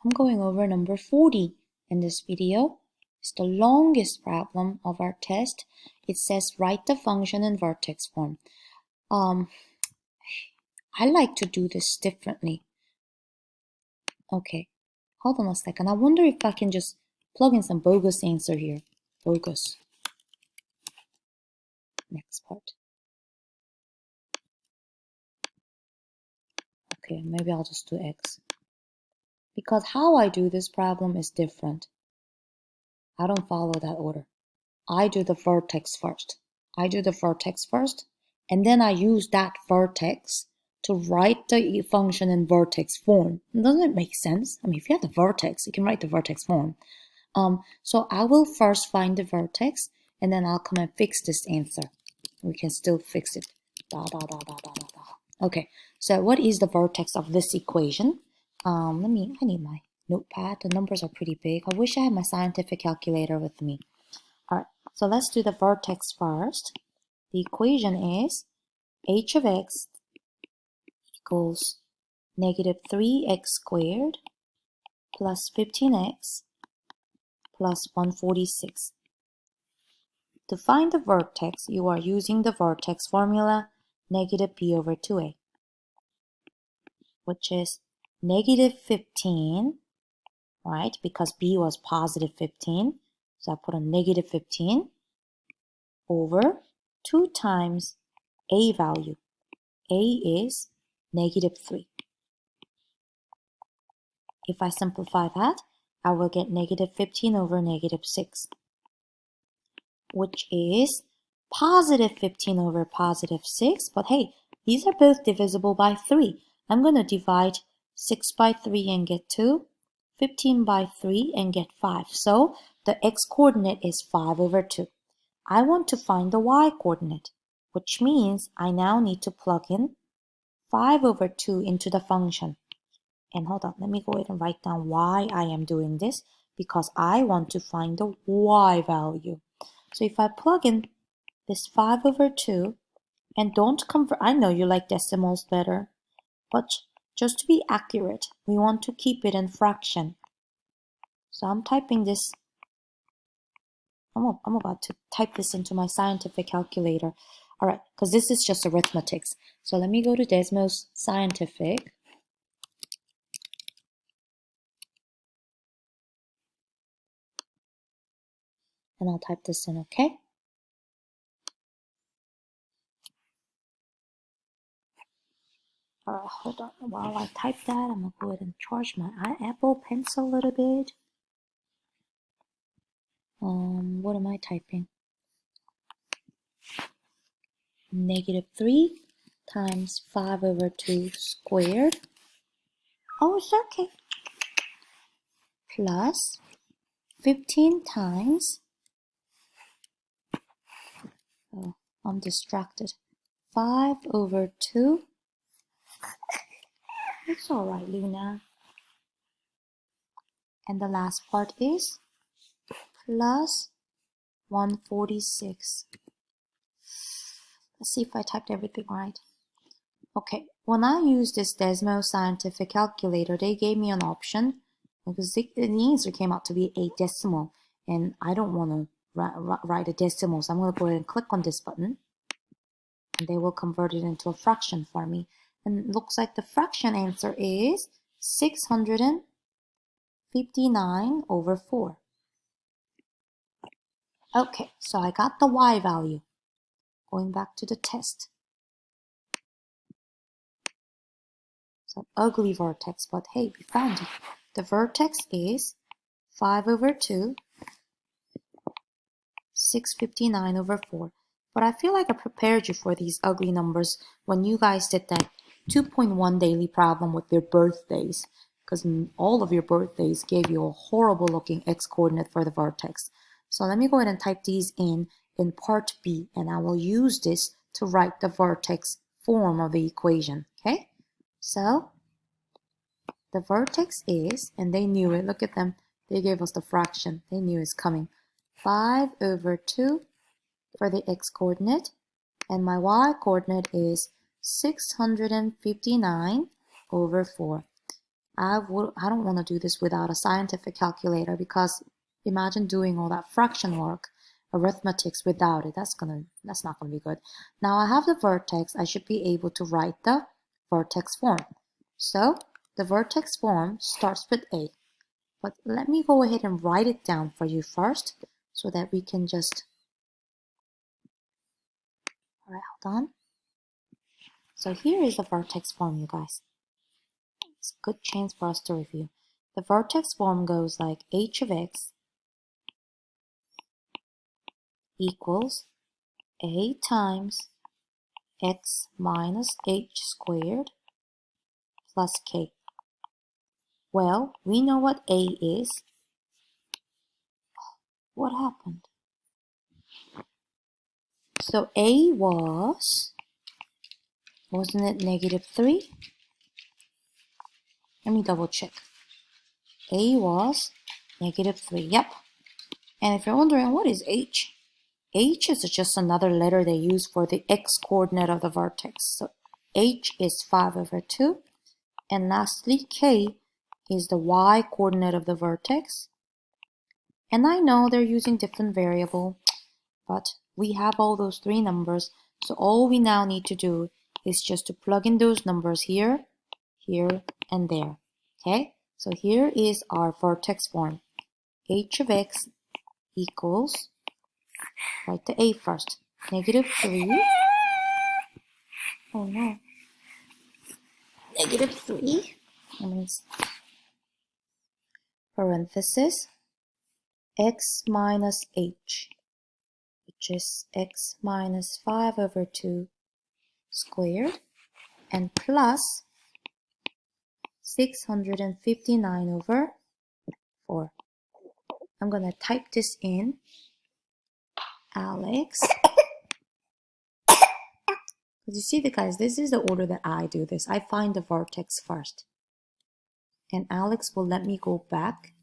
I'm going over number 40 in this video. It's the longest problem of our test. It says write the function in vertex form. I like to do this differently. Okay, hold on a second. I wonder if I can just plug in some bogus answer here. Bogus. Next part. Okay, maybe I'll just do X. Because how I do this problem is different. I don't follow that order. I do the vertex first. And then I use that vertex to write the function in vertex form. Doesn't it make sense? I mean, if you have the vertex, you can write the vertex form. So I will first find the vertex, and then I'll come and fix this answer. We can still fix it. Okay, so what is the vertex of this equation? I need my notepad. The numbers are pretty big. I wish I had my scientific calculator with me. All right, so let's do the vertex first. The equation is h of x equals negative 3x squared plus 15x plus 146. To find the vertex, you are using the vertex formula negative b over 2a, which is negative 15, right? Because b was positive 15. So I put a negative 15 over 2 times a value. A is negative 3. If I simplify that, I will get negative 15 over negative 6, which is positive 15 over positive 6. But hey, these are both divisible by 3. I'm going to divide 6 by 3 and get 2, 15 by 3 and get 5. So the x-coordinate is 5 over 2. I want to find the y-coordinate, which means I now need to plug in 5 over 2 into the function. And hold on, let me go ahead and write down why I am doing this, because I want to find the y value. So if I plug in this 5 over 2, and don't convert, I know you like decimals better, but just to be accurate, we want to keep it in fraction. So I'm typing this, I'm about to type this into my scientific calculator. All right, because this is just arithmetics. So let me go to Desmos Scientific. And I'll type this in, okay? All right, hold on. While I type that, I'm going to go ahead and charge my Apple Pencil a little bit. What am I typing? Negative 3 times 5 over 2 squared. Oh, it's okay. Plus 15 times, oh, I'm distracted, 5 over 2. It's all right, Luna. And the last part is plus 146. Let's see if I typed everything right. Okay, when I used this Desmos Scientific Calculator, they gave me an option because the answer came out to be a decimal, and I don't want to write a decimal, so I'm going to go ahead and click on this button, and they will convert it into a fraction for me. And it looks like the fraction answer is 659 over 4. Okay, so I got the y value. Going back to the test. So ugly vertex, but hey, we found it. The vertex is 5 over 2, 659 over 4. But I feel like I prepared you for these ugly numbers when you guys did that 2.1 daily problem with your birthdays, because all of your birthdays gave you a horrible looking x-coordinate for the vertex. So let me go ahead and type these in part B, and I will use this to write the vertex form of the equation, okay? So the vertex is, and they knew it, look at them, they gave us the fraction, they knew it's coming, 5 over 2 for the x-coordinate, and my y-coordinate is 659 over 4. I don't want to do this without a scientific calculator, because imagine doing all that fraction work, arithmetics without it. That's not gonna be good. Now I have the vertex. I should be able to write the vertex form. So the vertex form starts with A. But let me go ahead and write it down for you first, so that we can just. All right, hold on. So here is the vertex form, you guys. It's a good chance for us to review. The vertex form goes like h of x equals a times x minus h squared plus k. Well, we know what a is. What happened? So a wasn't it -3? Let me double check. A was -3, yep. And if you're wondering, what is h? H is just another letter they use for the x-coordinate of the vertex. So h is 5/2. And lastly, k is the y-coordinate of the vertex. And I know they're using different variable, but we have all those three numbers. So all we now need to do is just to plug in those numbers here, here, and there. Okay? So here is our vertex form. H of x equals, write the a first, -3. Oh no. -3. That means parenthesis x minus h, which is x minus 5/2 squared, and plus 659/4. I'm going to type this in. Alex. Because you see, guys, this is the order that I do this. I find the vertex first. And Alex will let me go back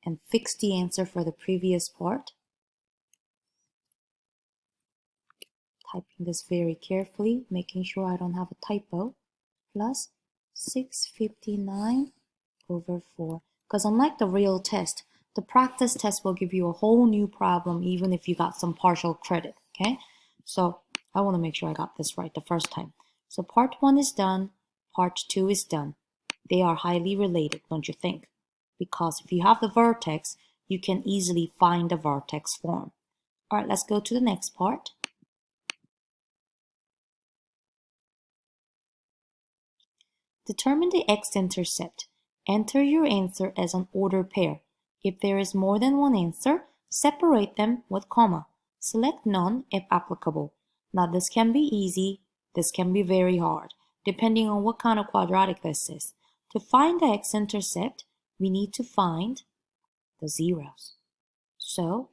and fix the answer for the previous part. Typing this very carefully, making sure I don't have a typo. Plus 659/4. Because unlike the real test, the practice test will give you a whole new problem even if you got some partial credit, okay? So I want to make sure I got this right the first time. So part 1 is done, part 2 is done. They are highly related, don't you think? Because if you have the vertex, you can easily find the vertex form. All right, let's go to the next part. Determine the x-intercept. Enter your answer as an ordered pair. If there is more than one answer, separate them with comma. Select none if applicable. Now this can be easy, this can be very hard, depending on what kind of quadratic this is. To find the x-intercept, we need to find the zeros. So,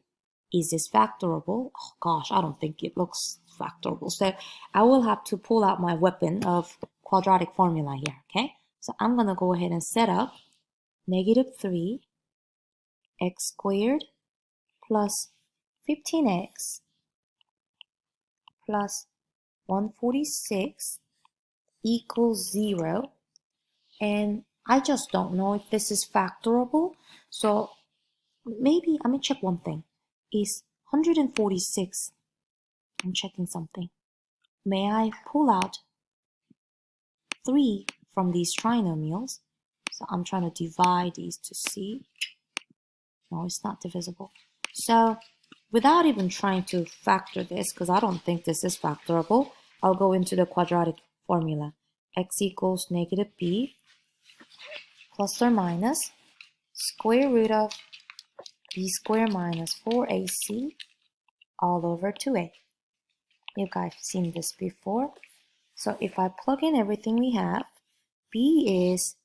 is this factorable? Oh gosh, I don't think it looks factorable. So I will have to pull out my weapon of quadratic formula here, okay? So I'm going to go ahead and set up -3 x squared plus 15x plus 146 equals 0. And I just don't know if this is factorable. So maybe, let me check one thing. Is 146, I'm checking something. May I pull out 3 from these trinomials? So I'm trying to divide these to see. No, it's not divisible. So without even trying to factor this, because I don't think this is factorable, I'll go into the quadratic formula. X equals -b plus or minus square root of b squared minus 4ac all over 2a. You guys have seen this before. So if I plug in everything we have, b is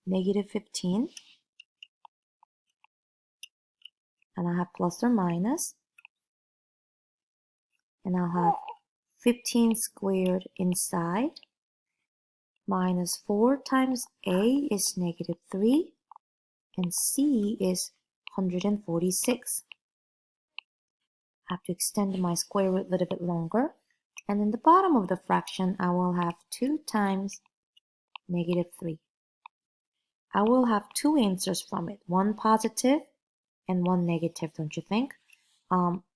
-15, and I have plus or minus, and I'll have 15 squared inside, minus 4 times a is -3, and c is 146. I have to extend my square root a little bit longer. And in the bottom of the fraction, I will have 2 times -3. I will have two answers from it, one positive and one negative, don't you think?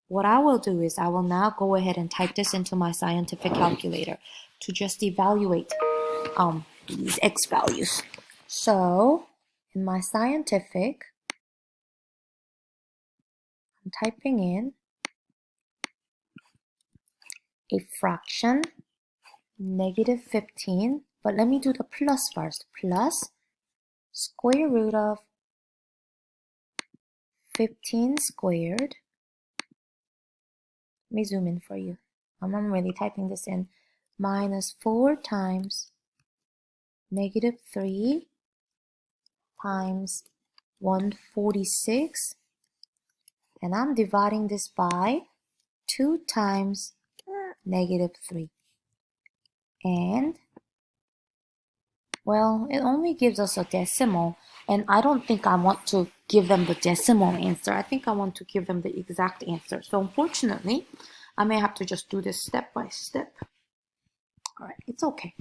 What I will do is I will now go ahead and type this into my scientific calculator to just evaluate these x values. So in my scientific, I'm typing in a fraction, negative 15, but let me do the plus first. Plus square root of 15 squared. Let me zoom in for you. I'm really typing this in. Minus 4 times negative 3 times 146. And I'm dividing this by 2 times negative 3. And, well, it only gives us a decimal. And I don't think I want to give them the decimal answer. I think I want to give them the exact answer. So unfortunately, I may have to just do this step by step. All right, it's okay.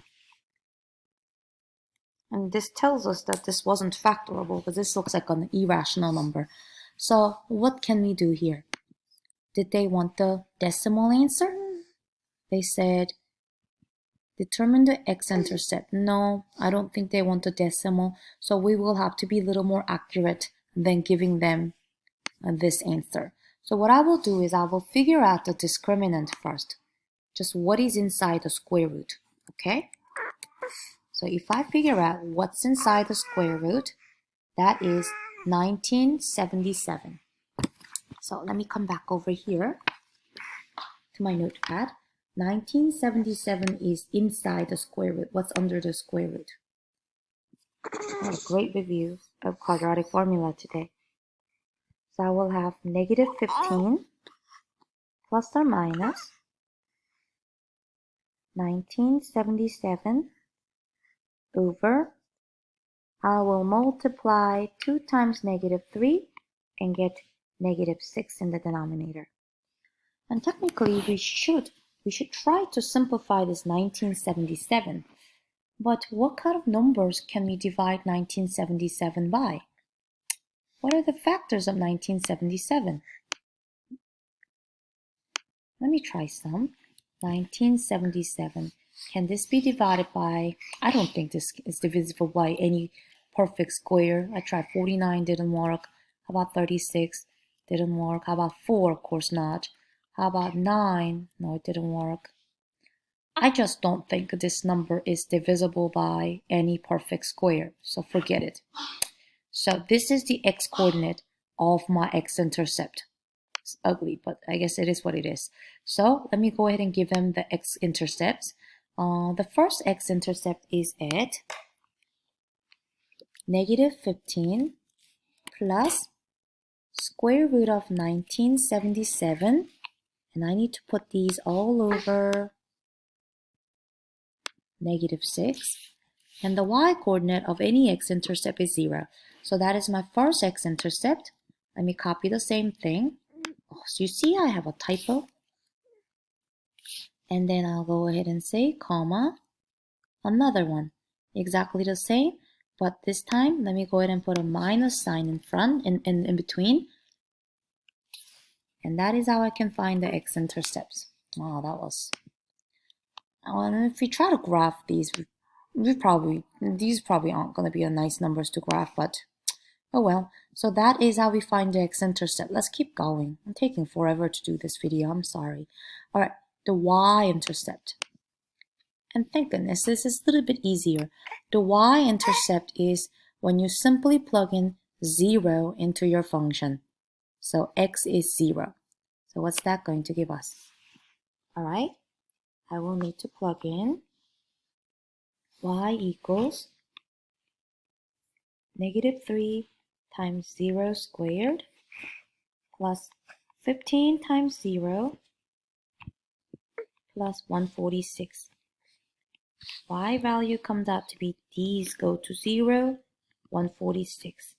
And this tells us that this wasn't factorable because this looks like an irrational number. So what can we do here? Did they want the decimal answer? They said, determine the x-intercept. No, I don't think they want the decimal. So we will have to be a little more accurate than giving them this answer. So what I will do is I will figure out the discriminant first. Just what is inside the square root, okay? So if I figure out what's inside the square root, that is 1977. So let me come back over here to my notepad. 1977 is inside the square root. What's under the square root? Oh, great review of quadratic formula today. So I will have negative 15 plus or minus 1977 over, I will multiply 2 times negative 3 and get negative 6 in the denominator. And technically we should try to simplify this 1977. But what kind of numbers can we divide 1977 by? What are the factors of 1977? Let me try some. 1977. Can this be divided by, I don't think this is divisible by any perfect square. I tried 49, didn't work. How about 36? Didn't work. How about 4? Of course not. How about 9? No, it didn't work. I just don't think this number is divisible by any perfect square, so forget it. So this is the x-coordinate of my x-intercept. It's ugly, but I guess it is what it is. So let me go ahead and give them the x-intercepts. The first x-intercept is at negative 15 plus square root of 1977. And I need to put these all over negative 6. And the y-coordinate of any x-intercept is 0. So that is my first x-intercept. Let me copy the same thing. Oh, so you see I have a typo. And then I'll go ahead and say, comma, another one. Exactly the same, but this time, let me go ahead and put a minus sign in front, in between. And that is how I can find the x-intercepts. Oh, that was... And if we try to graph these, these probably aren't going to be nice numbers to graph, but oh well. So that is how we find the x-intercept. Let's keep going. I'm taking forever to do this video. I'm sorry. All right, the y-intercept. And thank goodness, this is a little bit easier. The y-intercept is when you simply plug in 0 into your function. So x is 0. So what's that going to give us? All right. I will need to plug in y equals negative 3 times 0 squared plus 15 times 0 plus 146. Y value comes out to be, these go to 0, 146.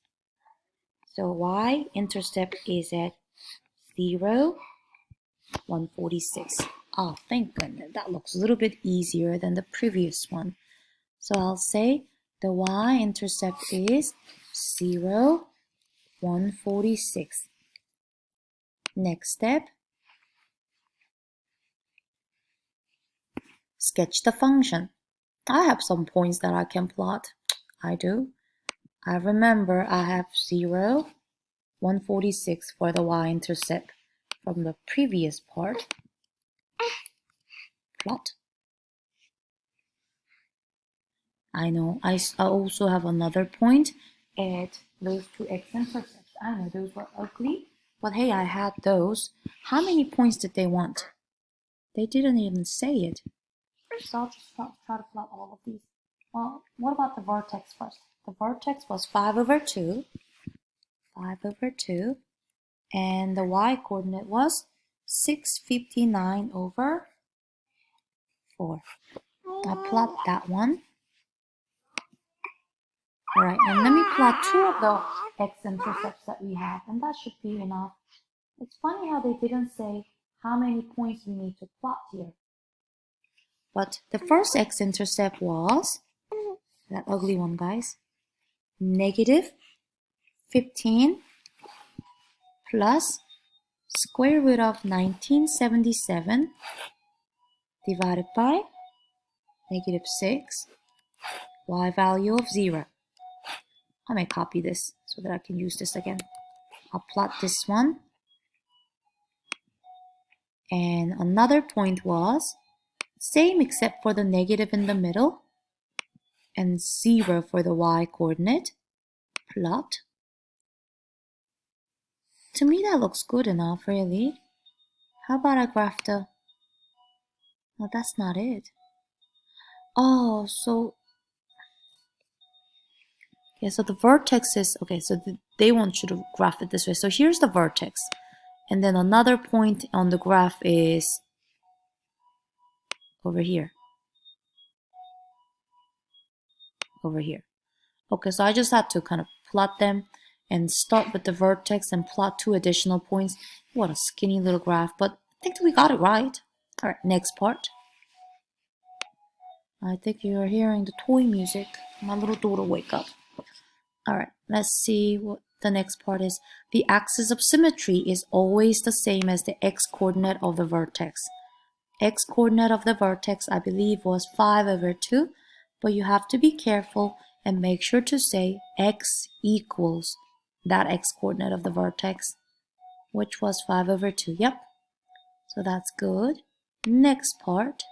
So y-intercept is at 0, 146. Oh, thank goodness. That looks a little bit easier than the previous one. So I'll say The y-intercept is 0, 146. Next step, sketch the function. I have some points that I can plot. I do. I remember I have 0, 146 for the y-intercept from the previous part. Plot. I know I also have another point at those two X-intercepts. I know those were ugly, but hey, I had those. How many points did they want? They didn't even say it. So I'll just try to plot all of these. Well, what about the vertex first? The vertex was 5 over 2. 5 over 2. And the y-coordinate was 659 over 4. I'll plot that one. Alright, and let me plot 2 of the X-intercepts that we have, and that should be enough. It's funny how they didn't say how many points we need to plot here. But the first X-intercept was, that ugly one, guys, negative 15 plus square root of 1977 divided by negative 6, y value of 0. I may copy this so that I can use this again. I'll plot this one. And another point was same except for the negative in the middle and 0 for the y-coordinate. Plot. To me that looks good enough, really. How about I graph the... No, that's not it. Oh, so... Okay, so the vertex is... Okay, so they want you to graph it this way. So here's the vertex. And then another point on the graph is over here. Over here. Okay, so I just had to kind of plot them and start with the vertex and plot 2 additional points. What a skinny little graph, but I think we got it right. All right, next part. I think you're hearing the toy music. My little daughter wake up. All right, let's see what the next part is. The axis of symmetry is always the same as the x-coordinate of the vertex. X-coordinate of the vertex, I believe, was 5 over 2, but you have to be careful and make sure to say x equals that x-coordinate of the vertex, which was 5 over 2. Yep, so that's good. Next part.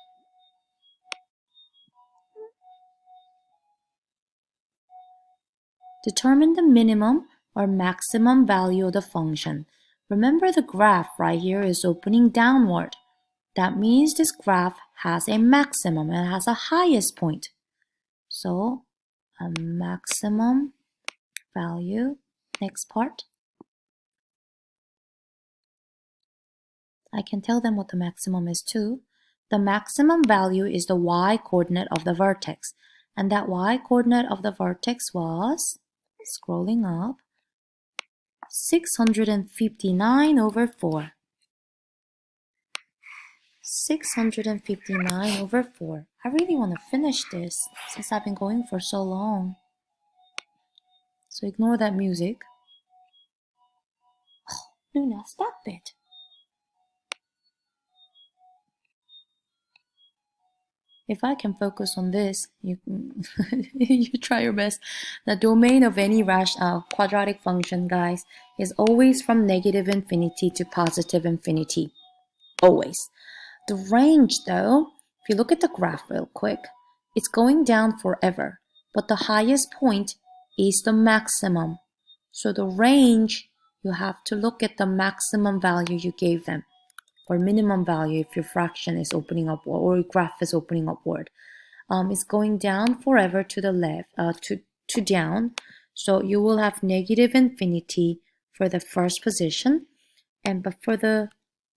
Determine the minimum or maximum value of the function. Remember the graph right here is opening downward. That means this graph has a maximum and has a highest point. So a maximum value. Next part. I can tell them what the maximum is too. The maximum value is the y-coordinate of the vertex. And that y-coordinate of the vertex was, scrolling up, 659 over 4. 659 over 4. I really want to finish this since I've been going for so long. So ignore that music. Oh, Luna, stop it. If I can focus on this, you try your best. The domain of any quadratic function, guys, is always from negative infinity to positive infinity. Always. The range, though, if you look at the graph real quick, it's going down forever. But the highest point is the maximum. So the range, you have to look at the maximum value you gave them. Or minimum value if your fraction is opening upward or your graph is opening upward. It's going down forever to the left, to down. So you will have negative infinity for the first position, but for the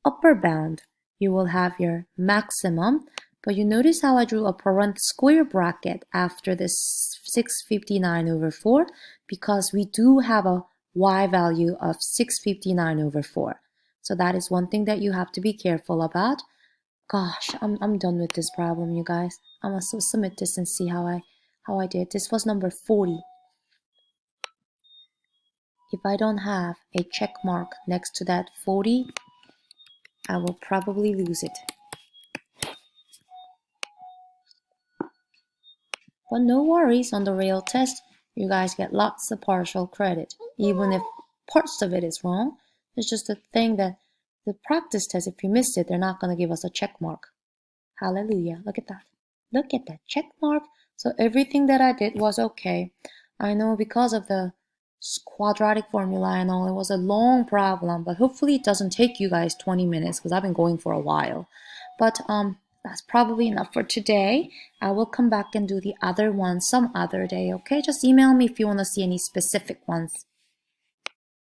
upper bound, you will have your maximum. But you notice how I drew a square bracket after this 659 over 4 because we do have a y value of 659 over 4. So that is one thing that you have to be careful about. Gosh, I'm done with this problem, you guys. I'm gonna submit this and see how how I did. This was number 40. If I don't have a check mark next to that 40, I will probably lose it. But no worries, on the real test, you guys get lots of partial credit, even if parts of it is wrong. It's just a thing that the practice test, if you missed it, they're not going to give us a check mark. Hallelujah. Look at that. Look at that check mark. So everything that I did was okay. I know because of the quadratic formula and all, it was a long problem, but hopefully it doesn't take you guys 20 minutes because I've been going for a while. But that's probably enough for today. I will come back and do the other ones some other day, okay? Just email me if you want to see any specific ones.